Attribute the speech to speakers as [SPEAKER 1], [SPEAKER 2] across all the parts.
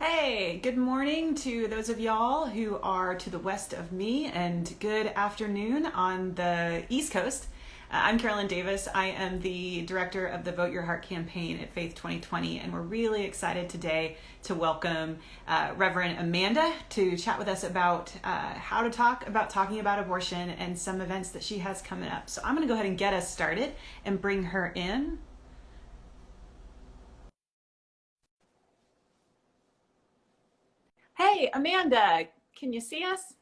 [SPEAKER 1] Hey, good morning to those of y'all who are to the west of me, and good afternoon on the East Coast. I'm Carolyn Davis. I am the director of the Vote Your Heart campaign at Faith 2020, and we're really excited today to welcome Reverend Amanda to chat with us about how to talk about talking about abortion and some events that she has coming up. So I'm going to go ahead and get us started and bring her in. Hey, Amanda, can you see us?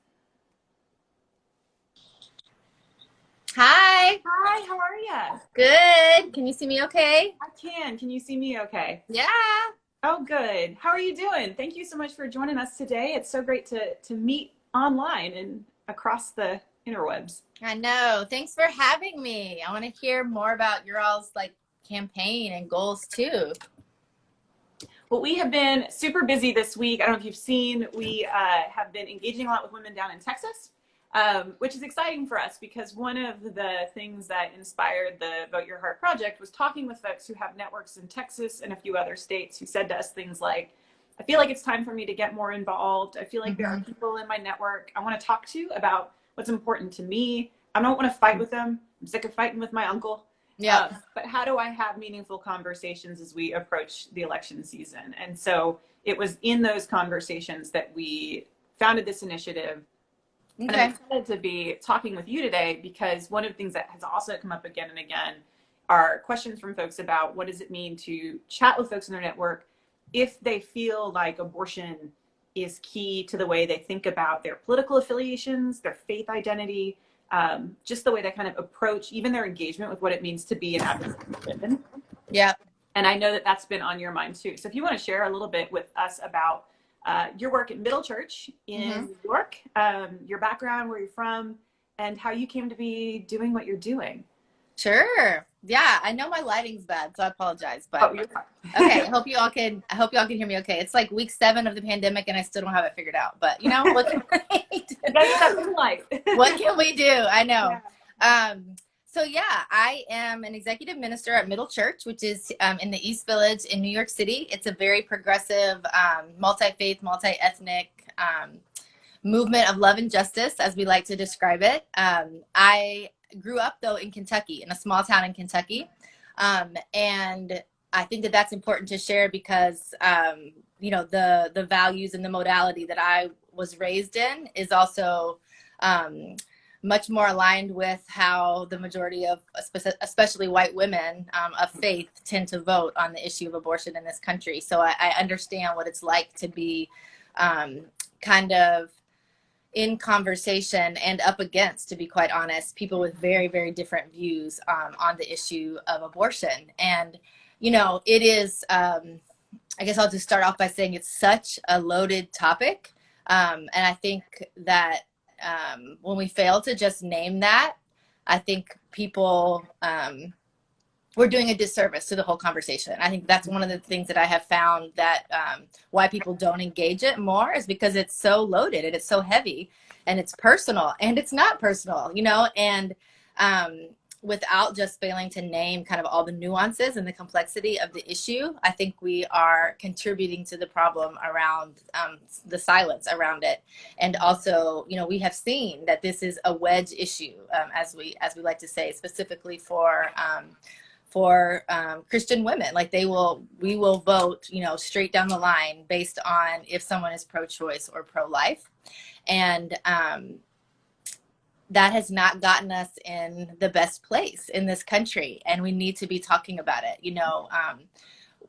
[SPEAKER 2] Hi,
[SPEAKER 1] Hi, how are you?
[SPEAKER 2] good. Can you see me okay?
[SPEAKER 1] I can. Can you see me okay?
[SPEAKER 2] Yeah,
[SPEAKER 1] Oh, good. How are you doing? Thank you so much for joining us today. It's so great to meet online and across the interwebs.
[SPEAKER 2] I know. Thanks for having me. I want to hear more about your all's campaign and goals too.
[SPEAKER 1] Well, we have been super busy this week. I don't know if you've seen, we have been engaging a lot with women down in Texas, which is exciting for us because one of the things that inspired the Vote Your Heart project was talking with folks who have networks in Texas and a few other states who said to us things like, I feel like it's time for me to get more involved. I feel like there are
[SPEAKER 2] Mm-hmm.
[SPEAKER 1] people in my network I want to talk to about what's important to me. I don't want to fight with them. I'm sick of fighting with my uncle.
[SPEAKER 2] Yep.
[SPEAKER 1] But how do I have meaningful conversations as we approach the election season? And so it was in those conversations that we founded this initiative. And I'm
[SPEAKER 2] Okay.
[SPEAKER 1] excited to be talking with you today because one of the things that has also come up again and again are questions from folks about what does it mean to chat with folks in their network if they feel like abortion is key to the way they think about their political affiliations, their faith identity, just the way they kind of approach even their engagement with what it means to be an advocate for women.
[SPEAKER 2] Yep.
[SPEAKER 1] And I know that that's been on your mind too. So if you want to share a little bit with us about your work at Middle Church in
[SPEAKER 2] Mm-hmm.
[SPEAKER 1] New York, your background, where you're from, and how you came to be doing what you're doing.
[SPEAKER 2] Sure. Yeah, I know my lighting's bad, so I apologize. But
[SPEAKER 1] Oh, you're
[SPEAKER 2] okay,
[SPEAKER 1] fine.
[SPEAKER 2] I hope y'all can hear me okay. It's like week 7 of the pandemic and I still don't have it figured out. But what can we do?
[SPEAKER 1] You gotta get that ring light.
[SPEAKER 2] What can we do? I know.
[SPEAKER 1] Yeah.
[SPEAKER 2] So yeah, I am an executive minister at Middle Church, which is in the East Village in New York City. It's a very progressive, multi-faith, multi-ethnic movement of love and justice, as we like to describe it. I grew up though in Kentucky, in a small town in Kentucky, and I think that that's important to share because the values and the modality that I was raised in is also much more aligned with how the majority of, especially white women of faith, tend to vote on the issue of abortion in this country. So I understand what it's like to be kind of in conversation and up against, to be quite honest, people with very, very different views on the issue of abortion. And, it is, I guess I'll just start off by saying it's such a loaded topic. And I think that when we fail to just name that, I think people we're doing a disservice to the whole conversation. I think that's one of the things that I have found that why people don't engage it more is because it's so loaded and it's so heavy and it's personal and it's not personal, and without just failing to name kind of all the nuances and the complexity of the issue, I think we are contributing to the problem around the silence around it. And also, we have seen that this is a wedge issue, as we like to say, specifically for Christian women. Like we will vote, straight down the line based on if someone is pro-choice or pro-life. And that has not gotten us in the best place in this country. And we need to be talking about it.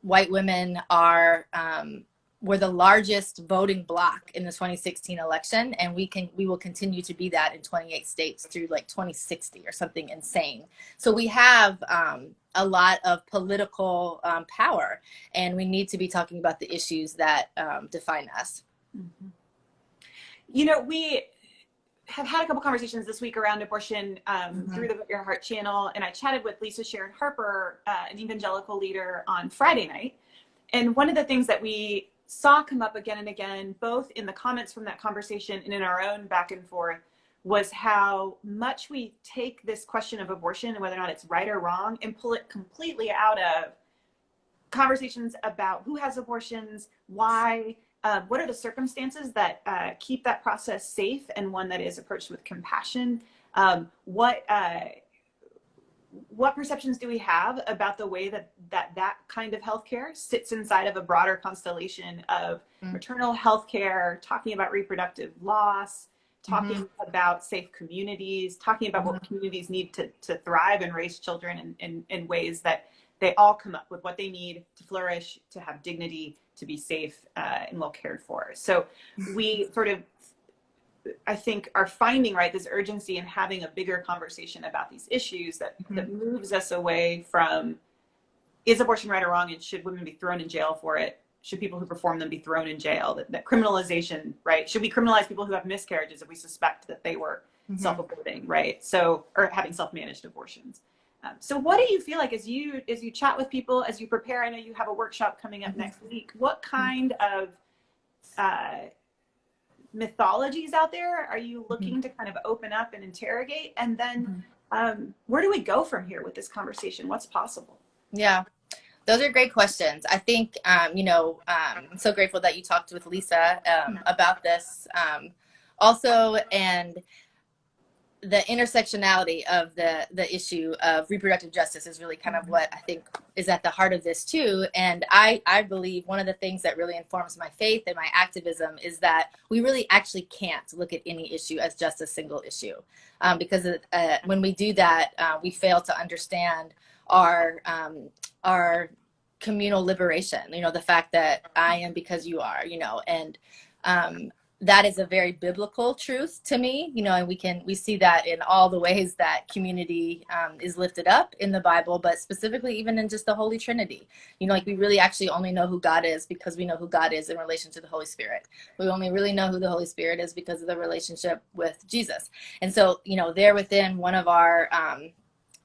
[SPEAKER 2] White women were the largest voting bloc in the 2016 election, and we will continue to be that in 28 states through 2060 or something insane. So we have a lot of political power, and we need to be talking about the issues that define us.
[SPEAKER 1] Mm-hmm. We have had a couple conversations this week around abortion through the Vote Your Heart channel, and I chatted with Lisa Sharon Harper, an evangelical leader, on Friday night. And one of the things that we saw come up again and again, both in the comments from that conversation and in our own back and forth, was how much we take this question of abortion and whether or not it's right or wrong and pull it completely out of conversations about who has abortions, why, what are the circumstances that keep that process safe and one that is approached with compassion? What perceptions do we have about the way that kind of healthcare sits inside of a broader constellation of maternal healthcare, talking about reproductive loss, talking about safe communities, talking about what communities need to thrive and raise children in ways that they all come up with what they need to flourish, to have dignity, to be safe and well cared for. So we sort of, I think, are finding, right, this urgency in having a bigger conversation about these issues that moves us away from, is abortion right or wrong, and should women be thrown in jail for it? Should people who perform them be thrown in jail? That criminalization, right? Should we criminalize people who have miscarriages if we suspect that they were self-aborting, right? So, or having self-managed abortions. So what do you feel like as you chat with people, as you prepare? I know you have a workshop coming up next week. What kind of mythologies out there are you looking to kind of open up and interrogate? And then where do we go from here with this conversation? What's possible?
[SPEAKER 2] Yeah, those are great questions. I think, I'm so grateful that you talked with Lisa about this also, and the intersectionality of the issue of reproductive justice is really kind of what I think is at the heart of this too. And I believe one of the things that really informs my faith and my activism is that we really actually can't look at any issue as just a single issue, because when we do that, we fail to understand our communal liberation, the fact that I am because you are, and that is a very biblical truth to me, and we see that in all the ways that community is lifted up in the Bible, but specifically even in just the Holy Trinity. Like we really actually only know who God is because we know who God is in relation to the Holy Spirit. We only really know who the Holy Spirit is because of the relationship with Jesus. And so, there within one of our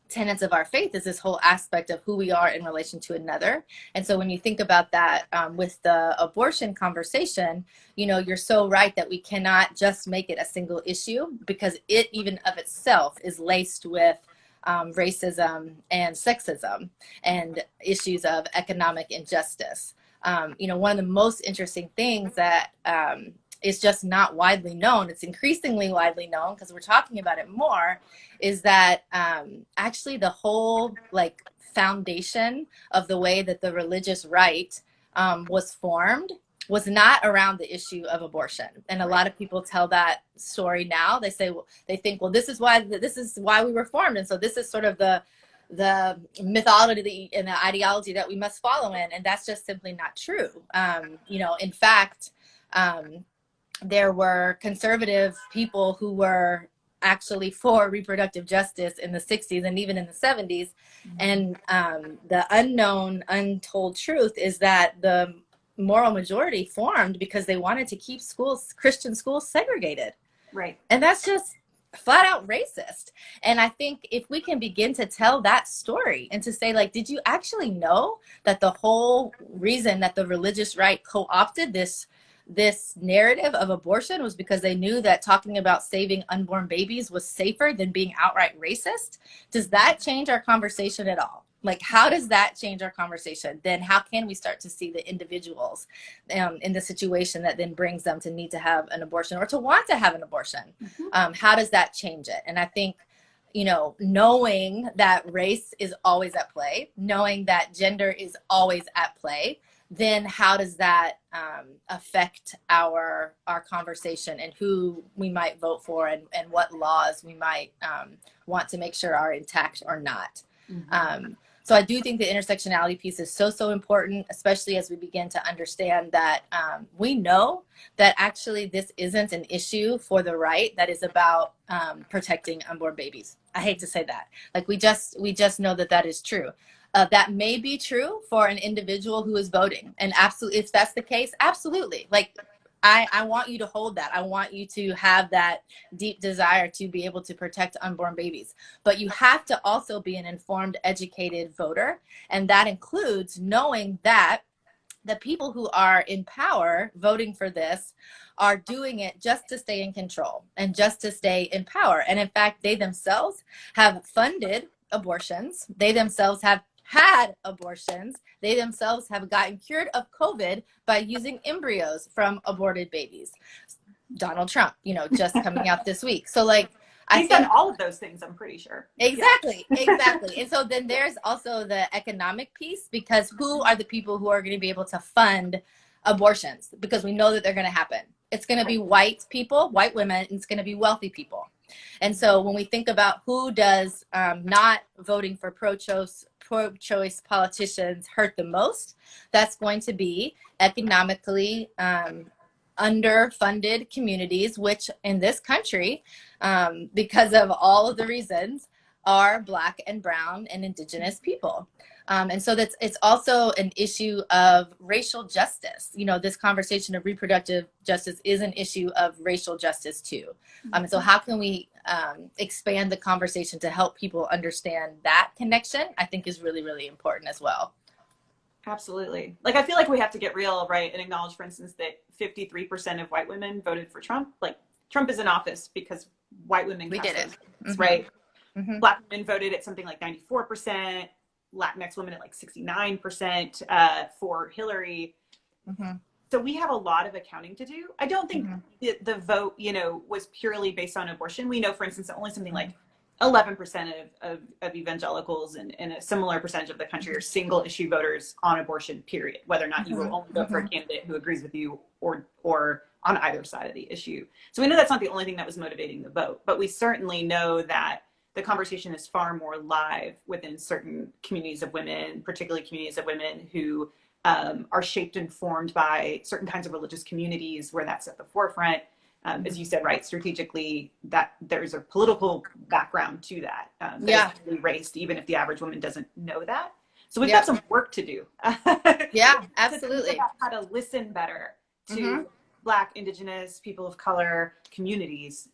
[SPEAKER 2] tenets of our faith is this whole aspect of who we are in relation to another. And so when you think about that with the abortion conversation, you're so right that we cannot just make it a single issue, because it even of itself is laced with racism and sexism and issues of economic injustice. One of the most interesting things that is just not widely known, it's increasingly widely known because we're talking about it more, is that actually the whole foundation of the way that the religious right was formed was not around the issue of abortion. And a lot of people tell that story now. They say, they think, well, this is why we were formed. And so this is sort of the mythology and the ideology that we must follow in. And that's just simply not true. In fact, there were conservative people who were actually for reproductive justice in the 60s and even in the 70s. And the untold truth is that the moral majority formed because they wanted to keep Christian schools segregated.
[SPEAKER 1] Right.
[SPEAKER 2] And that's just flat out racist. And I think if we can begin to tell that story and to say, did you actually know that the whole reason that the religious right co-opted this narrative of abortion was because they knew that talking about saving unborn babies was safer than being outright racist? Does that change our conversation at all? How does that change our conversation? Then how can we start to see the individuals in the situation that then brings them to need to have an abortion or to want to have an abortion? How does that change it? And I think, knowing that race is always at play, knowing that gender is always at play, then how does that affect our conversation and who we might vote for and what laws we might want to make sure are intact or not? So I do think the intersectionality piece is so important, especially as we begin to understand that we know that actually this isn't an issue for the right that is about protecting unborn babies. I hate to say that. We just know that is true. That may be true for an individual who is voting. And absolutely, if that's the case, absolutely. I want you to hold that. I want you to have that deep desire to be able to protect unborn babies. But you have to also be an informed, educated voter. And that includes knowing that the people who are in power voting for this are doing it just to stay in control and just to stay in power. And in fact, they themselves have funded abortions. They themselves have had abortions, they themselves have gotten cured of COVID by using embryos from aborted babies. Donald Trump, just coming out this week. So like,
[SPEAKER 1] He's done all of those things, I'm pretty sure.
[SPEAKER 2] Exactly, yeah. Exactly. And so then there's also the economic piece, because who are the people who are going to be able to fund abortions? Because we know that they're going to happen. It's going to be white people, white women, and it's going to be wealthy people. And so when we think about who does not voting for pro-choice politicians hurt the most, that's going to be economically underfunded communities, which in this country, because of all of the reasons, are Black and brown and indigenous people. And so it's also an issue of racial justice. This conversation of reproductive justice is an issue of racial justice too. And so how can we expand the conversation to help people understand that connection, I think is really, really important as well.
[SPEAKER 1] Absolutely. Like, I feel like we have to get real, right? And acknowledge, for instance, that 53% of white women voted for Trump. Like, Trump is in office because white women
[SPEAKER 2] did it.
[SPEAKER 1] Votes, right? Mm-hmm. Black women voted at something like 94%, Latinx women at like 69% for Hillary. Mm-hmm. So we have a lot of accounting to do. I don't think the vote, was purely based on abortion. We know, for instance, that only something like 11% of evangelicals and a similar percentage of the country are single issue voters on abortion, period, whether or not you will only vote for a candidate who agrees with you or on either side of the issue. So we know that's not the only thing that was motivating the vote, but we certainly know that the conversation is far more live within certain communities of women, particularly communities of women who are shaped and formed by certain kinds of religious communities where that's at the forefront. As you said, right, strategically, that there's a political background to that. That is really raised, even if the average woman doesn't know that. So we've got some work to do.
[SPEAKER 2] Yeah, absolutely.
[SPEAKER 1] To how to listen better to Black, Indigenous, people of color communities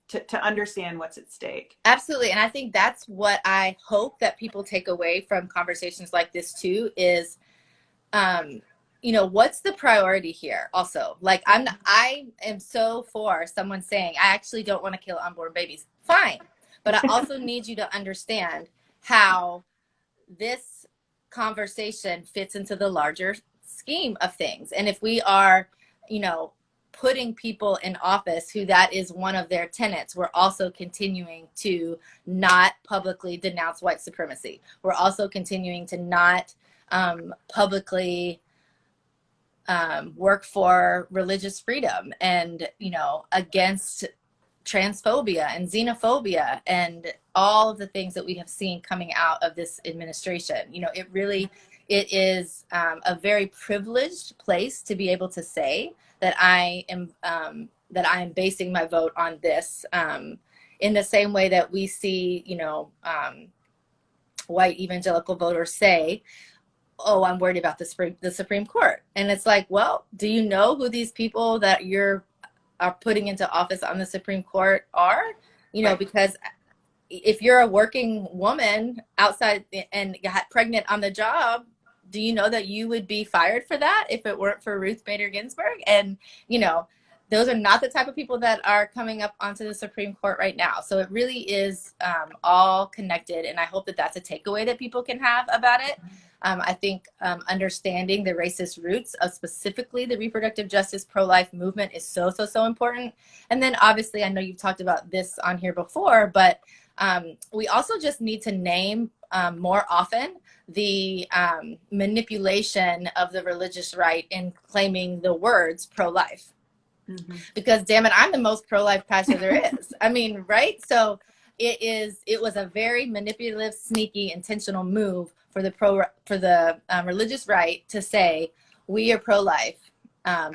[SPEAKER 1] to understand what's at stake.
[SPEAKER 2] Absolutely. And I think that's what I hope that people take away from conversations like this too is, what's the priority here also? Like, I am so for someone saying, I actually don't want to kill unborn babies. Fine. But I also need you to understand how this conversation fits into the larger scheme of things. And if we are, putting people in office who that is one of their tenets, we're also continuing to not publicly denounce white supremacy. We're also continuing to not publicly work for religious freedom and, against transphobia and xenophobia and all of the things that we have seen coming out of this administration. It is a very privileged place to be able to say that I am basing my vote on this, in the same way that we see, white evangelical voters say, oh, I'm worried about the Supreme Court. And it's like, well, do you know who these people that are putting into office on the Supreme Court are? Right. Because if you're a working woman outside and got pregnant on the job, do you know that you would be fired for that if it weren't for Ruth Bader Ginsburg? And, those are not the type of people that are coming up onto the Supreme Court right now. So it really is all connected. And I hope that that's a takeaway that people can have about it. I think understanding the racist roots of specifically the reproductive justice pro-life movement is so, so, so important. And then obviously, I know you've talked about this on here before, but we also just need to name more often the manipulation of the religious right in claiming the words pro-life. Mm-hmm. Because damn it, I'm the most pro-life pastor there is. I mean, right? So it was a very manipulative, sneaky, intentional move for the religious right to say we are pro-life,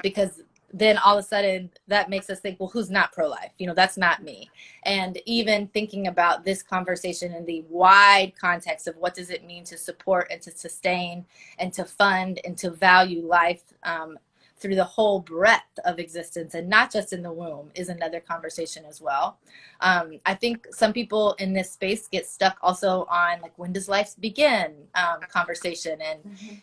[SPEAKER 2] because then all of a sudden that makes us think, well, who's not pro-life? That's not me. And even thinking about this conversation in the wide context of what does it mean to support and to sustain and to fund and to value life through the whole breadth of existence and not just in the womb is another conversation as well. I think some people in this space get stuck also on like, when does life begin conversation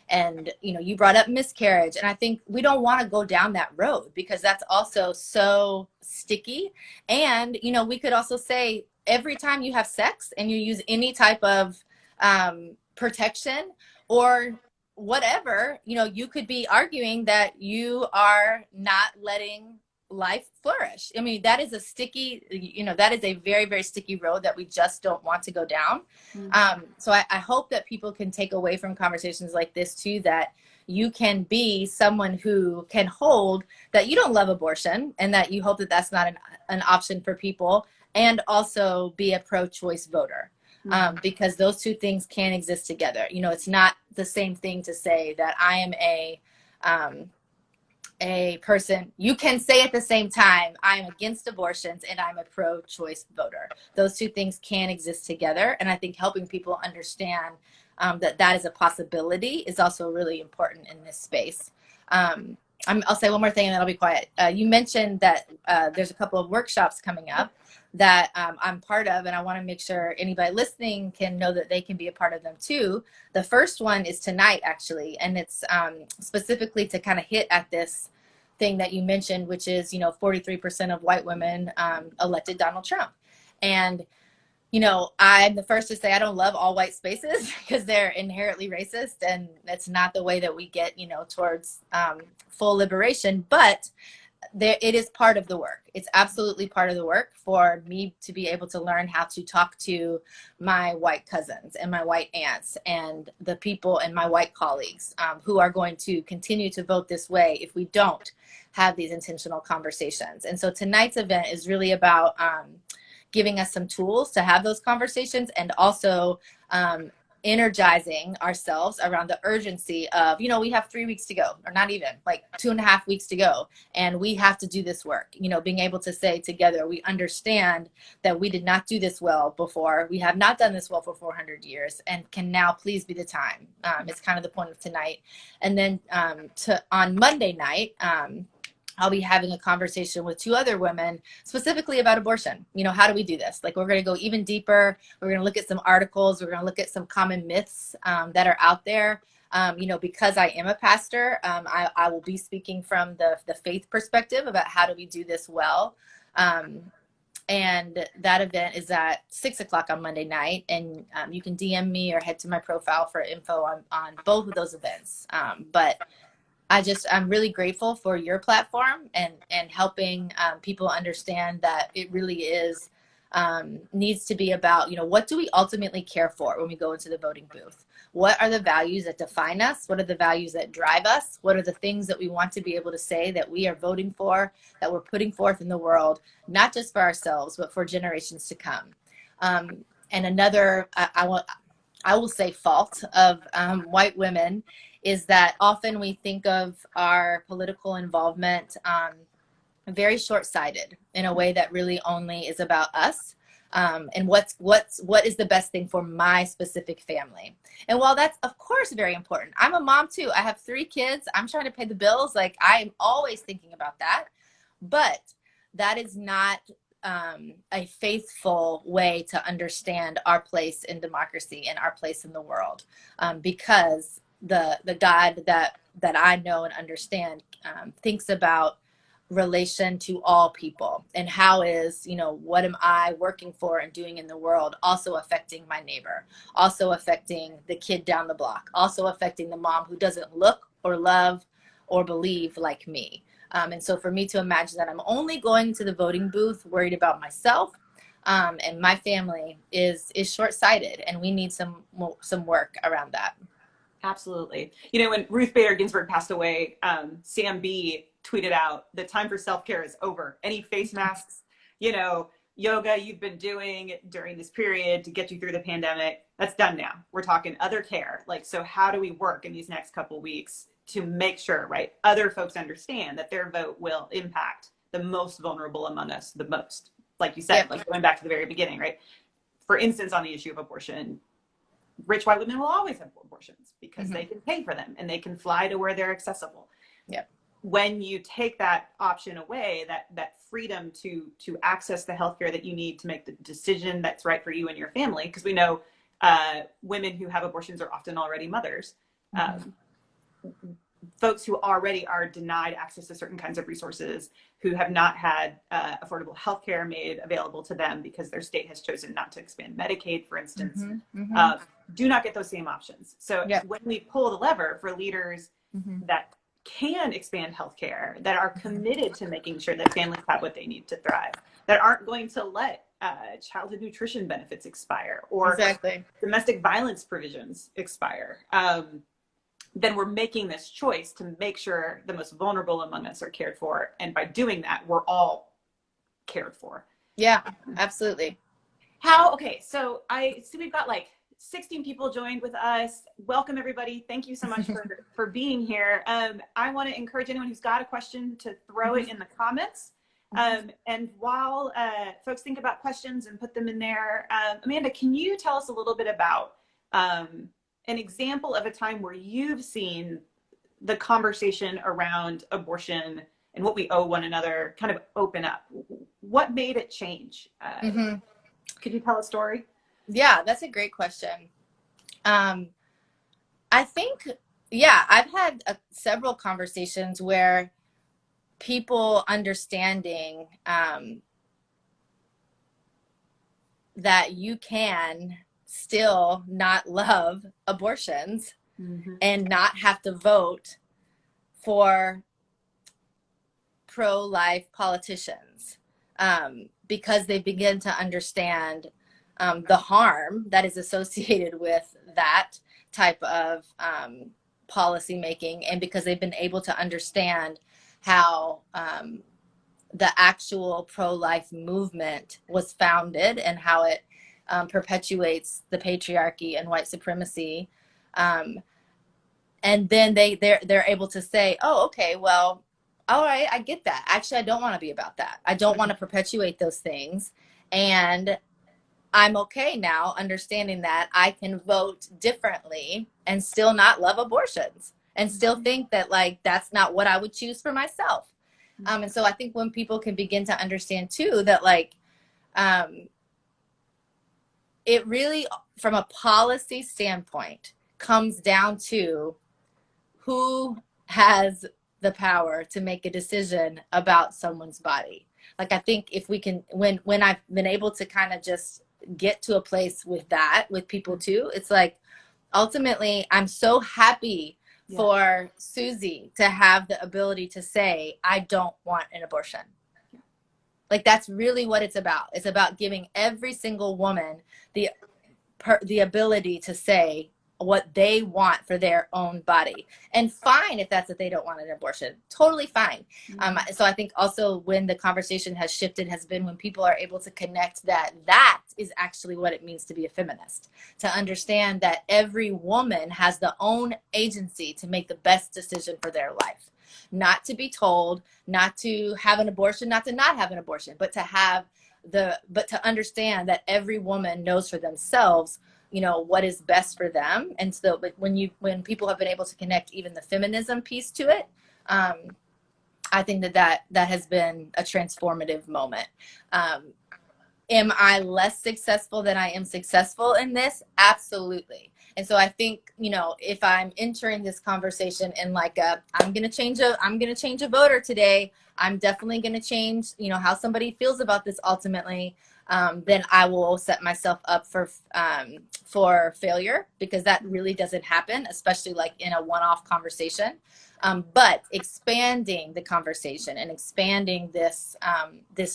[SPEAKER 2] and you brought up miscarriage. And I think we don't want to go down that road because that's also so sticky. And, we could also say every time you have sex and you use any type of protection or whatever, you know, you could be arguing that you are not letting life flourish. I mean, that is a sticky, you know, that is a very, very sticky road that we just don't want to go down. So I hope that people can take away from conversations like this too, that you can be someone who can hold that you don't love abortion and that you hope that that's not an option for people, and also be a pro-choice voter. Because those two things can exist together. You know, it's not the same thing to say that I am a person. You can say at the same time, I'm against abortions and I'm a pro-choice voter. Those two things can exist together. And I think helping people understand that that is a possibility is also really important in this space. I'll say one more thing and then I'll be quiet. You mentioned that there's a couple of workshops coming up that I'm part of, and I want to make sure anybody listening can know that they can be a part of them too. The first one is tonight, actually, and it's specifically to kind of hit at this thing that you mentioned, which is, you know, 43% of white women elected Donald Trump. And you know, I'm the first to say I don't love all white spaces because they're inherently racist, and that's not the way that we get, you know, towards full liberation. But it is part of the work. It's absolutely part of the work for me to be able to learn how to talk to my white cousins and my white aunts and the people and my white colleagues who are going to continue to vote this way if we don't have these intentional conversations. And so tonight's event is really about giving us some tools to have those conversations, and also energizing ourselves around the urgency of, you know, we have 3 weeks to go, or not even, like 2.5 weeks to go, and we have to do this work. You know, being able to say together, we understand that we did not do this well before. We have not done this well for 400 years, and can now please be the time. It's kind of the point of tonight. And then on Monday night, I'll be having a conversation with 2 other women specifically about abortion. You know, how do we do this? Like, we're going to go even deeper. We're going to look at some articles. We're going to look at some common myths that are out there. You know, because I am a pastor, I will be speaking from the faith perspective about how do we do this well. And that event is at 6 o'clock on Monday night. And you can DM me or head to my profile for info on both of those events. But I'm really grateful for your platform and helping people understand that it really is needs to be about, you know, what do we ultimately care for when we go into the voting booth? What are the values that define us? What are the values that drive us? What are the things that we want to be able to say that we are voting for, that we're putting forth in the world, not just for ourselves, but for generations to come? And another, I will say, fault of white women is that often we think of our political involvement very short-sighted, in a way that really only is about us and what is the best thing for my specific family. And while that's of course very important, I'm a mom too. I have 3 kids. I'm trying to pay the bills. Like, I'm always thinking about that. But that is not a faithful way to understand our place in democracy and our place in the world, because the God that I know and understand thinks about relation to all people, and how is, you know, what am I working for and doing in the world also affecting my neighbor, also affecting the kid down the block, also affecting the mom who doesn't look or love or believe like me. And so for me to imagine that I'm only going to the voting booth worried about myself and my family is short-sighted, and we need some work around that.
[SPEAKER 1] Absolutely. You know, when Ruth Bader Ginsburg passed away, Sam B tweeted out, the time for self-care is over. Any face masks, you know, yoga you've been doing during this period to get you through the pandemic, that's done now. We're talking other care. Like, so how do we work in these next couple of weeks to make sure, right, other folks understand that their vote will impact the most vulnerable among us the most? Like you said, like going back to the very beginning, right? For instance, on the issue of abortion, rich white women will always have abortions because they can pay for them and they can fly to where they're accessible.
[SPEAKER 2] Yep.
[SPEAKER 1] When you take that option away, that freedom to access the healthcare that you need to make the decision that's right for you and your family, because we know women who have abortions are often already mothers. folks who already are denied access to certain kinds of resources, who have not had affordable health care made available to them because their state has chosen not to expand Medicaid, for instance, do not get those same options. So when we pull the lever for leaders that can expand healthcare, that are committed to making sure that families have what they need to thrive, that aren't going to let childhood nutrition benefits expire or domestic violence provisions expire, then we're making this choice to make sure the most vulnerable among us are cared for. And by doing that, we're all cared for.
[SPEAKER 2] Yeah, absolutely.
[SPEAKER 1] Okay, so I see we've got like 16 people joined with us. Welcome, everybody. Thank you so much for being here. I want to encourage anyone who's got a question to throw it in the comments. And while folks think about questions and put them in there, Amanda, can you tell us a little bit about an example of a time where you've seen the conversation around abortion and what we owe one another kind of open up? What made it change? Could you tell a story?
[SPEAKER 2] Yeah, that's a great question. I think, I've had several conversations where people understanding that you can still not love abortions and not have to vote for pro-life politicians because they begin to understand the harm that is associated with that type of policy making, and because they've been able to understand how the actual pro-life movement was founded and how it perpetuates the patriarchy and white supremacy, and then they're able to say, oh, okay, well, all right, I get that. Actually, I don't want to be about that. I don't want to perpetuate those things, and I'm okay now understanding that I can vote differently and still not love abortions and still think that like that's not what I would choose for myself. And so I think when people can begin to understand too that like it really, from a policy standpoint, comes down to who has the power to make a decision about someone's body. Like I think if we can, when I've been able to kind of just get to a place with that with people too, it's like ultimately I'm so happy for Susie to have the ability to say I don't want an abortion. Like that's really what it's about. It's about giving every single woman the ability to say what they want for their own body, and fine if that's what they don't want an abortion, totally fine. So I think also when the conversation has shifted has been when people are able to connect that is actually what it means to be a feminist, to understand that every woman has the own agency to make the best decision for their life, not to be told not to have an abortion, not to not have an abortion, but to understand that every woman knows for themselves, you know, what is best for them. And so when people have been able to connect even the feminism piece to it, I think that has been a transformative moment. Am I less successful than I am successful in this? Absolutely. And so I think, you know, if I'm entering this conversation in like I'm going to change a voter today, I'm definitely going to change, you know, how somebody feels about this ultimately, then I will set myself up for failure, because that really doesn't happen, especially like in a one-off conversation. But expanding the conversation and expanding this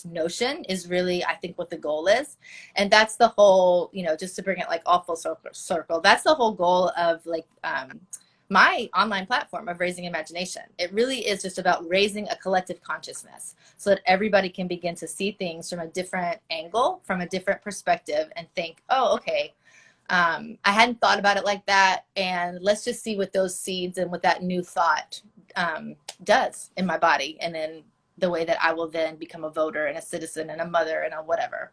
[SPEAKER 2] notion is really, I think, what the goal is. And that's the whole, you know, just to bring it like all full circle, that's the whole goal of like my online platform of Raising Imagination. It really is just about raising a collective consciousness so that everybody can begin to see things from a different angle, from a different perspective, and think, oh, okay, I hadn't thought about it like that. And let's just see what those seeds and what that new thought does in my body, and then the way that I will then become a voter and a citizen and a mother and a whatever.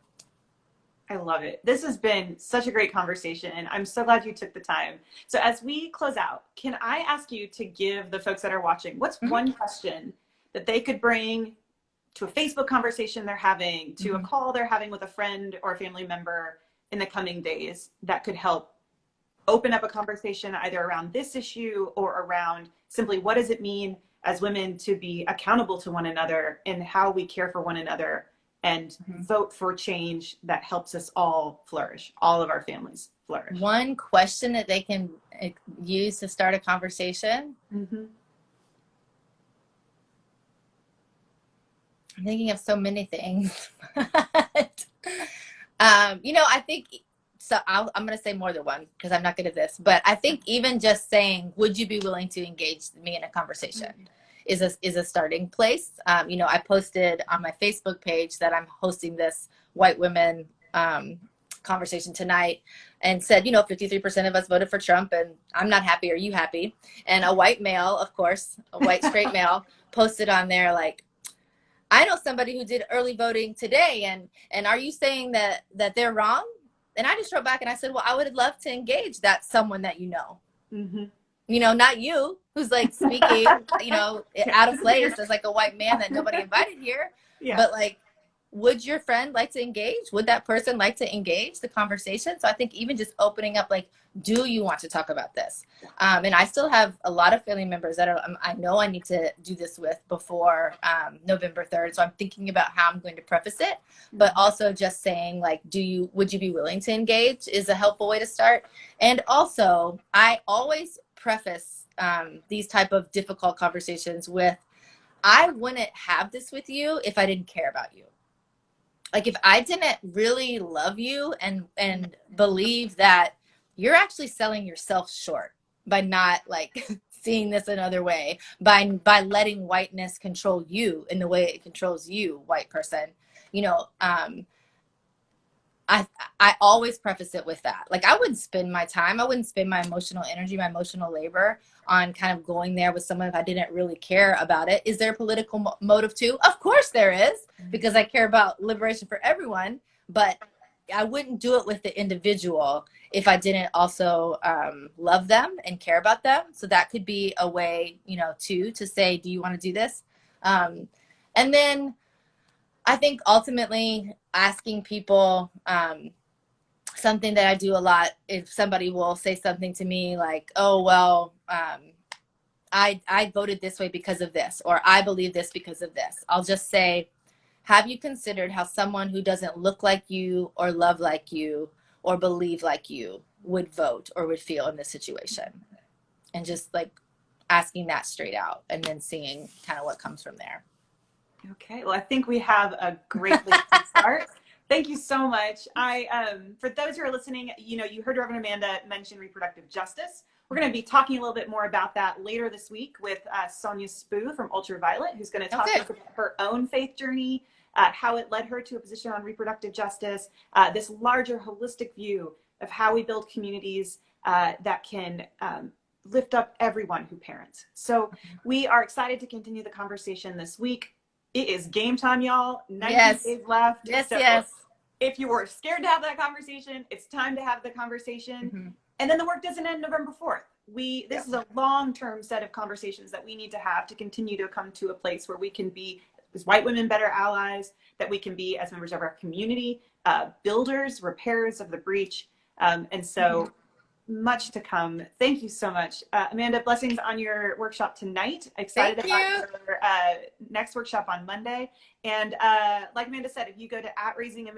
[SPEAKER 1] I love it. This has been such a great conversation, and I'm so glad you took the time. So as we close out, can I ask you to give the folks that are watching, what's one question that they could bring to a Facebook conversation they're having, to a call they're having with a friend or a family member in the coming days that could help open up a conversation either around this issue or around simply what does it mean as women to be accountable to one another and how we care for one another, and vote for change that helps us all flourish, all of our families flourish.
[SPEAKER 2] One question that they can use to start a conversation. I'm thinking of so many things. I think, so I'm going to say more than one because I'm not good at this, but I think even just saying, would you be willing to engage me in a conversation is a starting place. I posted on my Facebook page that I'm hosting this white women conversation tonight and said, 53% of us voted for Trump and I'm not happy. Are you happy? And a white male, of course, a white straight male posted on there like, I know somebody who did early voting today, and are you saying that they're wrong? And I just wrote back and I said, well, I would love to engage that someone that you know. Not you who's like speaking, out of place as like a white man that nobody invited here. Yeah. But like, would your friend like to engage? Would that person like to engage the conversation? So I think even just opening up, like, do you want to talk about this? And I still have a lot of family members that I know I need to do this with before November 3rd. So I'm thinking about how I'm going to preface it, but also just saying like, would you be willing to engage is a helpful way to start. And also I always preface these type of difficult conversations with, I wouldn't have this with you if I didn't care about you. Like if I didn't really love you and believe that you're actually selling yourself short by not like seeing this another way, by letting whiteness control you in the way it controls you, white person, I always preface it with that. Like I wouldn't spend my emotional energy, my emotional labor on kind of going there with someone if I didn't really care about it. Is there a political motive too? Of course there is, because I care about liberation for everyone, but I wouldn't do it with the individual if I didn't also love them and care about them. So that could be a way, to say, do you want to do this? And then I think ultimately asking people, something that I do a lot, if somebody will say something to me like, oh, well, I voted this way because of this, or I believe this because of this. I'll just say, have you considered how someone who doesn't look like you or love like you or believe like you would vote or would feel in this situation? And just like asking that straight out and then seeing kind of what comes from there.
[SPEAKER 1] Okay, well, I think we have a great place to start. Thank you so much. For those who are listening, you heard Reverend Amanda mention reproductive justice. We're going to be talking a little bit more about that later this week with Sonia Spoo from Ultraviolet, who's going to talk about her own faith journey, how it led her to a position on reproductive justice, this larger holistic view of how we build communities that can lift up everyone who parents. So we are excited to continue the conversation this week. It is game time, y'all. 90 days left.
[SPEAKER 2] Yes.
[SPEAKER 1] If you were scared to have that conversation, it's time to have the conversation. And then the work doesn't end November 4th. This is a long-term set of conversations that we need to have to continue to come to a place where we can be, as white women, better allies, that we can be as members of our community, builders, repairers of the breach. And so much to come. Thank you so much. Amanda, blessings on your workshop tonight. Excited about your next workshop on Monday. And like Amanda said, if you go to Raising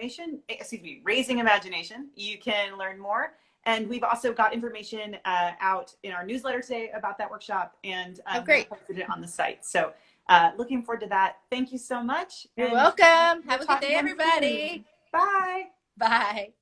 [SPEAKER 1] Imagination, you can learn more. And we've also got information out in our newsletter today about that workshop, and we posted it on the site. So looking forward to that. Thank you so much.
[SPEAKER 2] You're welcome. Have a good day, everybody.
[SPEAKER 1] Bye.
[SPEAKER 2] Bye.